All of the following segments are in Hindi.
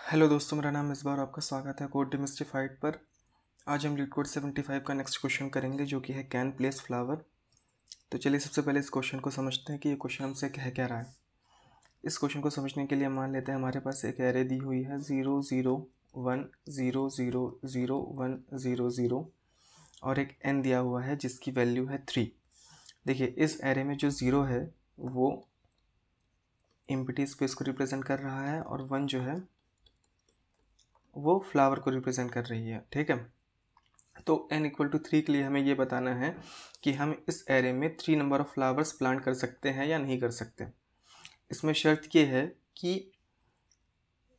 हेलो दोस्तों, मेरा नाम इस बार आपका स्वागत है कोड डिमिस्टिफाइड पर। आज हम लीड कोड 75 का नेक्स्ट क्वेश्चन करेंगे जो कि है कैन प्लेस फ्लावर। तो चलिए सबसे पहले इस क्वेश्चन को समझते हैं कि ये क्वेश्चन हमसे कह क्या रहा है। इस क्वेश्चन को समझने के लिए मान लेते हैं हमारे पास एक एरे दी हुई है 0 0 1 0 0 0 1 0 0 और एक n दिया हुआ है जिसकी वैल्यू है 3। देखिए इस एरे में जो 0 है वो एम्प्टी स्पेस को रिप्रेजेंट कर रहा है और 1 जो है वो फ्लावर को रिप्रेजेंट कर रही है। ठीक है, तो n इक्वल टू 3 के लिए हमें ये बताना है कि हम इस एरे में 3 नंबर ऑफ फ्लावर्स प्लांट कर सकते हैं या नहीं कर सकते। इसमें शर्त ये है कि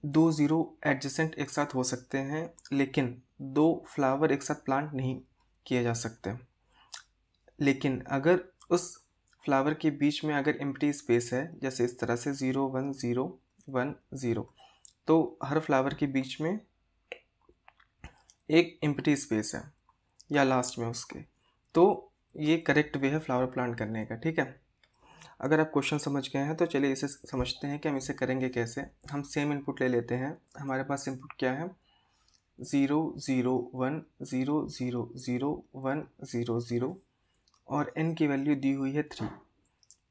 2 0 एडजेसेंट एक साथ हो सकते हैं लेकिन 2 फ्लावर एक साथ प्लांट नहीं किए जा सकते। लेकिन अगर उस फ्लावर के बीच में अगर एम्प्टी स्पेस है, जैसे इस तरह से 0 1 0 1 0, तो हर फ्लावर के बीच में एक एम्प्टी स्पेस है या लास्ट में उसके, तो ये करेक्ट वे है फ्लावर प्लांट करने का। ठीक है, अगर आप क्वेश्चन समझ गए हैं तो चलिए इसे समझते हैं कि हम इसे करेंगे कैसे। हम सेम इनपुट ले लेते हैं। हमारे पास इनपुट क्या है, 0 0 1 0 0 0 1 0 0 और n की वैल्यू दी हुई है 3।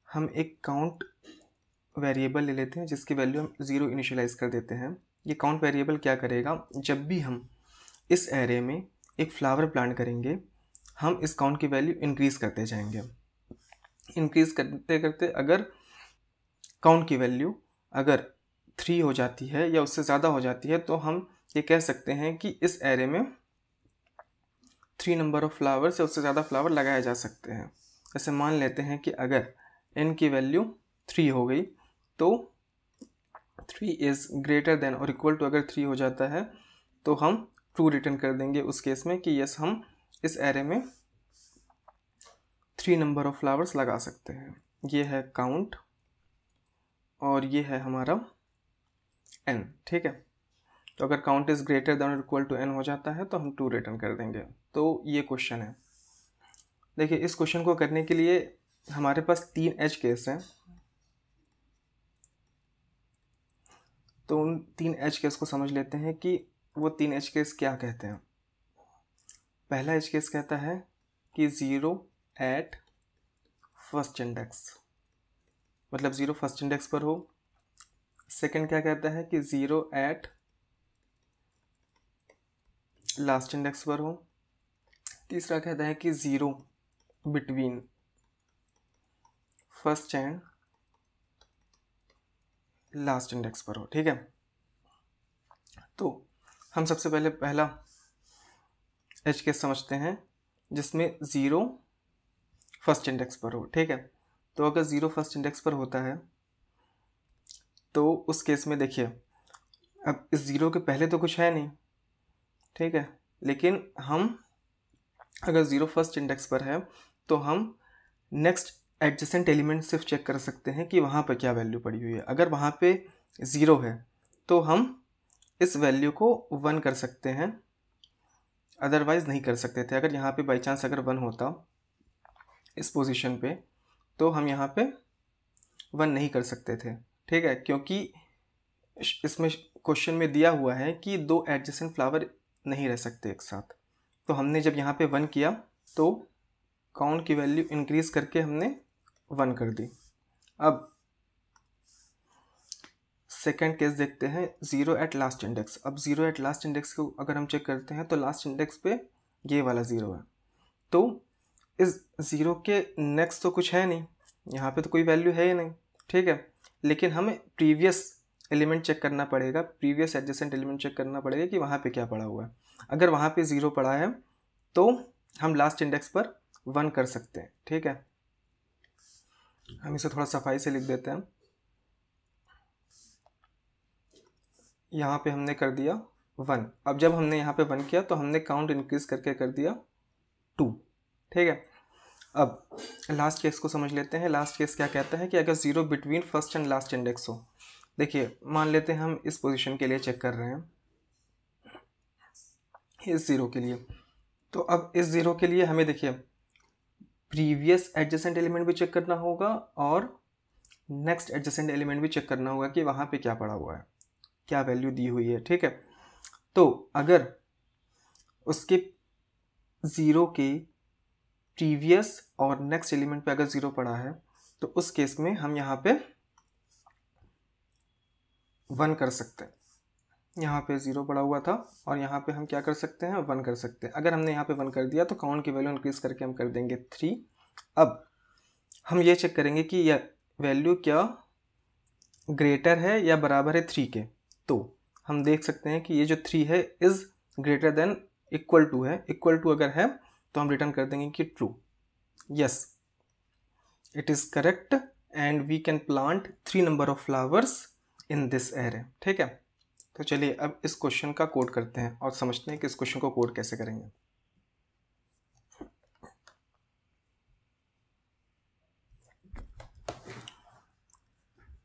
हम एक काउंट वेरिएबल ले लेते हैं जिसकी वैल्यू हम 0 इनिशियलाइज कर देते हैं। ये काउंट वेरिएबल क्या करेगा, जब भी हम इस एरे में एक फ्लावर प्लांट करेंगे हम इस काउंट की वैल्यू इंक्रीज करते जाएंगे। इंक्रीज करते करते अगर काउंट की वैल्यू अगर 3 हो जाती है या उससे ज़्यादा हो जाती है तो हम ये कह सकते हैं कि इस एरे में 3 नंबर ऑफ फ्लावर्स या उससे ज़्यादा फ्लावर लगाए जा सकते हैं। जैसे मान लेते हैं कि अगर n की वैल्यू 3 हो गई तो 3 इज़ ग्रेटर देन और इक्वल टू अगर 3 हो जाता है तो हम ट्रू रिटर्न कर देंगे उस केस में कि यस हम इस एरे में 3 नंबर ऑफ फ्लावर्स लगा सकते हैं। ये है काउंट और ये है हमारा n। ठीक है, तो अगर काउंट इज़ ग्रेटर देन और इक्वल टू n हो जाता है तो हम ट्रू रिटर्न कर देंगे। तो ये क्वेश्चन है। देखिए इस क्वेश्चन को करने के लिए हमारे पास 3 एज केस हैं। तो उन 3 एज केस को समझ लेते हैं कि वो 3 एज केस क्या कहते हैं। पहला एज केस कहता है कि 0 एट फर्स्ट इंडेक्स, मतलब 0 फर्स्ट इंडेक्स पर हो। सेकंड क्या कहता है कि 0 एट लास्ट इंडेक्स पर हो। तीसरा कहता है कि 0 between first and last index पर हो। ठीक है, तो हम सबसे पहले पहला एज केस समझते हैं जिसमें 0 फर्स्ट इंडेक्स पर हो। ठीक है, तो अगर 0 फर्स्ट इंडेक्स पर होता है तो उस केस में देखिए अब इस 0 के पहले तो कुछ है नहीं। ठीक है, लेकिन हम अगर 0 फर्स्ट इंडेक्स पर है तो हम नेक्स्ट एडजेसेंट एलिमेंट सिर्फ चेक कर सकते हैं कि वहाँ पर क्या वैल्यू पड़ी हुई है। अगर वहाँ पे 0 है तो हम इस वैल्यू को 1 कर सकते हैं, अदरवाइज़ नहीं कर सकते थे। अगर यहाँ पे बाई चांस अगर 1 होता इस पोजीशन पे तो हम यहाँ पे 1 नहीं कर सकते थे। ठीक है, क्योंकि इसमें क्वेश्चन में दिया हुआ है कि 2 एडजेसेंट फ्लावर नहीं रह सकते एक साथ। तो हमने जब यहाँ पे 1 किया तो काउंट की वैल्यू इंक्रीज करके हमने 1 कर दी। अब सेकेंड केस देखते हैं, 0 एट लास्ट इंडेक्स। अब 0 एट लास्ट इंडेक्स को अगर हम चेक करते हैं तो लास्ट इंडेक्स पे ये वाला 0 है, तो इस 0 के नेक्स्ट तो कुछ है नहीं, यहाँ पे तो कोई वैल्यू है ही नहीं। ठीक है, लेकिन हमें प्रीवियस एलिमेंट चेक करना पड़ेगा, प्रीवियस एडजेसेंट एलिमेंट चेक करना पड़ेगा कि वहाँ पे क्या पड़ा हुआ है। अगर वहाँ पे 0 पड़ा है तो हम लास्ट इंडेक्स पर 1 कर सकते हैं। ठीक है, हम इसे थोड़ा सफाई से लिख देते हैं। यहाँ पे हमने कर दिया 1। अब जब हमने यहाँ पे 1 किया तो हमने काउंट इंक्रीज करके कर दिया 2। ठीक है, अब लास्ट केस को समझ लेते हैं। लास्ट केस क्या कहता है कि अगर 0 between first and last index हो। देखिए मान लेते हैं हम इस पोजीशन के लिए चेक कर रहे हैं, इस 0 के लिए। तो अब इस 0 के लिए हमें देखिए प्रीवियस एडजेसेंट एलिमेंट भी चेक करना होगा और नेक्स्ट एडजेसेंट एलिमेंट भी चेक करना होगा कि वहाँ पे क्या पड़ा हुआ है। क्या वैल्यू दी हुई है, ठीक है। तो अगर उसके ज़ीरो के प्रीवियस और नेक्स्ट एलिमेंट पे अगर ज़ीरो पड़ा है तो उस केस में हम यहाँ पे 1 कर सकते हैं। यहाँ पे 0 पड़ा हुआ था और यहाँ पे हम क्या कर सकते हैं, 1 कर सकते हैं। अगर हमने यहाँ पे 1 कर दिया तो काउंट की वैल्यू इंक्रीज करके हम कर देंगे 3। अब हम ये चेक करेंगे कि यह वैल्यू क्या ग्रेटर है या बराबर है 3 के। तो हम देख सकते हैं कि ये जो 3 है is greater than equal to है। इक्वल टू अगर है तो हम रिटर्न कर देंगे कि true, yes it is correct and we can plant 3 number of flowers in this array, ठीक है। तो चलिए अब इस क्वेश्चन का कोड करते हैं और समझते हैं कि इस क्वेश्चन को कोड कैसे करेंगे।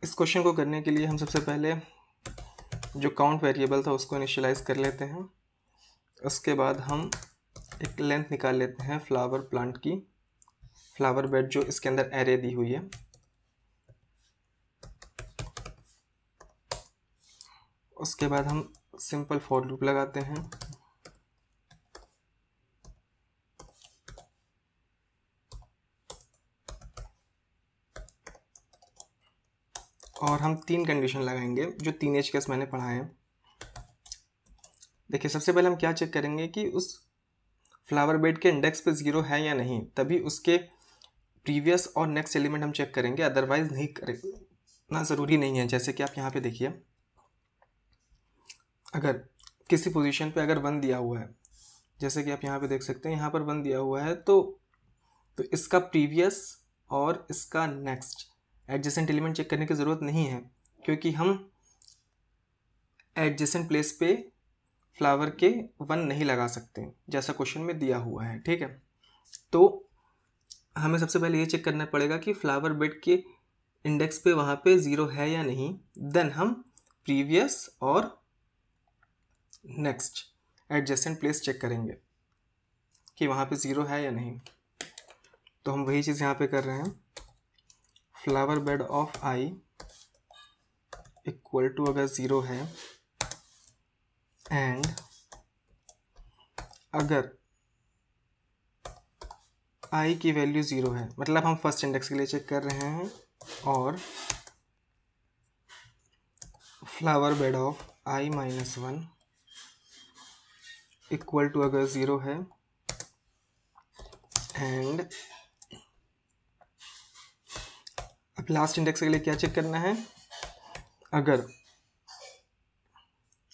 इस क्वेश्चन को करने के लिए हम सबसे पहले जो काउंट वेरिएबल था उसको इनिशियलाइज कर लेते हैं। उसके बाद हम एक लेंथ निकाल लेते हैं फ्लावर प्लांट की, फ्लावर बेड जो इसके अंदर एरे दी हुई है। उसके बाद हम सिंपल फॉर लूप लगाते हैं और हम 3 कंडीशन लगाएंगे जो 3 एज केस मैंने पढ़ाए हैं। देखिए सबसे पहले हम क्या चेक करेंगे कि उस फ्लावर बेड के इंडेक्स पे 0 है या नहीं, तभी उसके प्रीवियस और नेक्स्ट एलिमेंट हम चेक करेंगे, अदरवाइज नहीं करेंगे, ना ज़रूरी नहीं है। जैसे कि आप यहाँ पे देखिए, अगर किसी पोजीशन पे अगर 1 दिया हुआ है, जैसे कि आप यहाँ पे देख सकते हैं यहाँ पर 1 दिया हुआ है, तो इसका प्रीवियस और इसका नेक्स्ट एडजेसेंट एलिमेंट चेक करने की ज़रूरत नहीं है, क्योंकि हम एडजेसेंट प्लेस पे फ्लावर के 1 नहीं लगा सकते जैसा क्वेश्चन में दिया हुआ है, ठीक है। तो हमें सबसे पहले ये चेक करना पड़ेगा कि फ्लावर बेड के इंडेक्स पे वहाँ पे 0 है या नहीं, देन हम प्रीवियस और नेक्स्ट एडजेसेंट प्लेस चेक करेंगे कि वहाँ पे 0 है या नहीं। तो हम वही चीज़ यहाँ पे कर रहे हैं, flower bed of I equal to अगर 0 है एंड अगर आई की वैल्यू 0 है, मतलब हम फर्स्ट इंडेक्स के लिए चेक कर रहे हैं, और flower bed of I minus 1 equal to अगर 0 है एंड अब लास्ट इंडेक्स के लिए क्या चेक करना है, अगर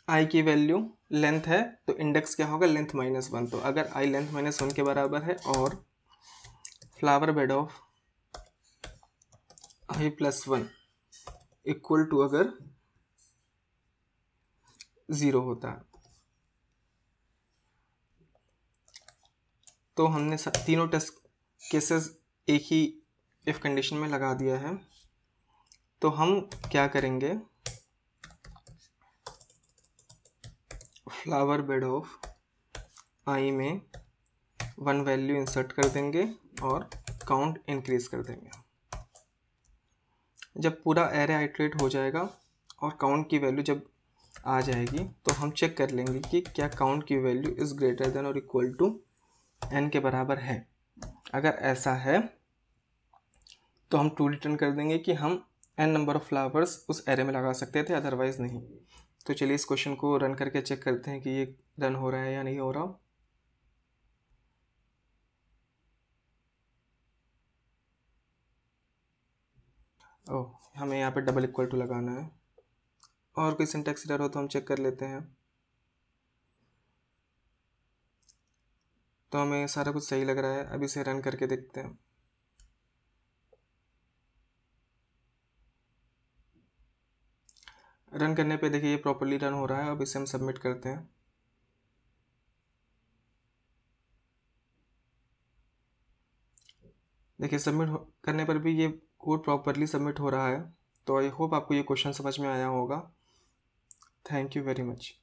आई की वैल्यू लेंथ है तो इंडेक्स क्या होगा, लेंथ माइनस 1। तो अगर आई लेंथ माइनस 1 के बराबर है और flower bed of I plus 1 equal to अगर 0 होता है, तो हमने तीनों टेस्ट केसेस एक ही इफ कंडीशन में लगा दिया है। तो हम क्या करेंगे, फ्लावर बेड ऑफ आई में 1 वैल्यू इंसर्ट कर देंगे और काउंट इंक्रीज कर देंगे। जब पूरा एरे आइट्रेट हो जाएगा और काउंट की वैल्यू जब आ जाएगी तो हम चेक कर लेंगे कि क्या काउंट की वैल्यू इज़ ग्रेटर देन और इक्वल टू n के बराबर है। अगर ऐसा है तो हम ट्रू रिटर्न कर देंगे कि हम n नंबर ऑफ फ्लावर्स उस एरे में लगा सकते थे, अदरवाइज नहीं। तो चलिए इस क्वेश्चन को रन करके चेक करते हैं कि ये रन हो रहा है या नहीं हो रहा। ओह, हमें यहाँ पे डबल इक्वल टू लगाना है, और कोई सिंटैक्स एरर हो तो हम चेक कर लेते हैं। तो हमें सारा कुछ सही लग रहा है, अब इसे रन करके देखते हैं। रन करने पे देखिए ये प्रॉपर्ली रन हो रहा है। अब इसे हम सबमिट करते हैं। देखिए सबमिट करने पर भी ये कोड प्रॉपर्ली सबमिट हो रहा है। तो आई होप आपको ये क्वेश्चन समझ में आया होगा। Thank you very much.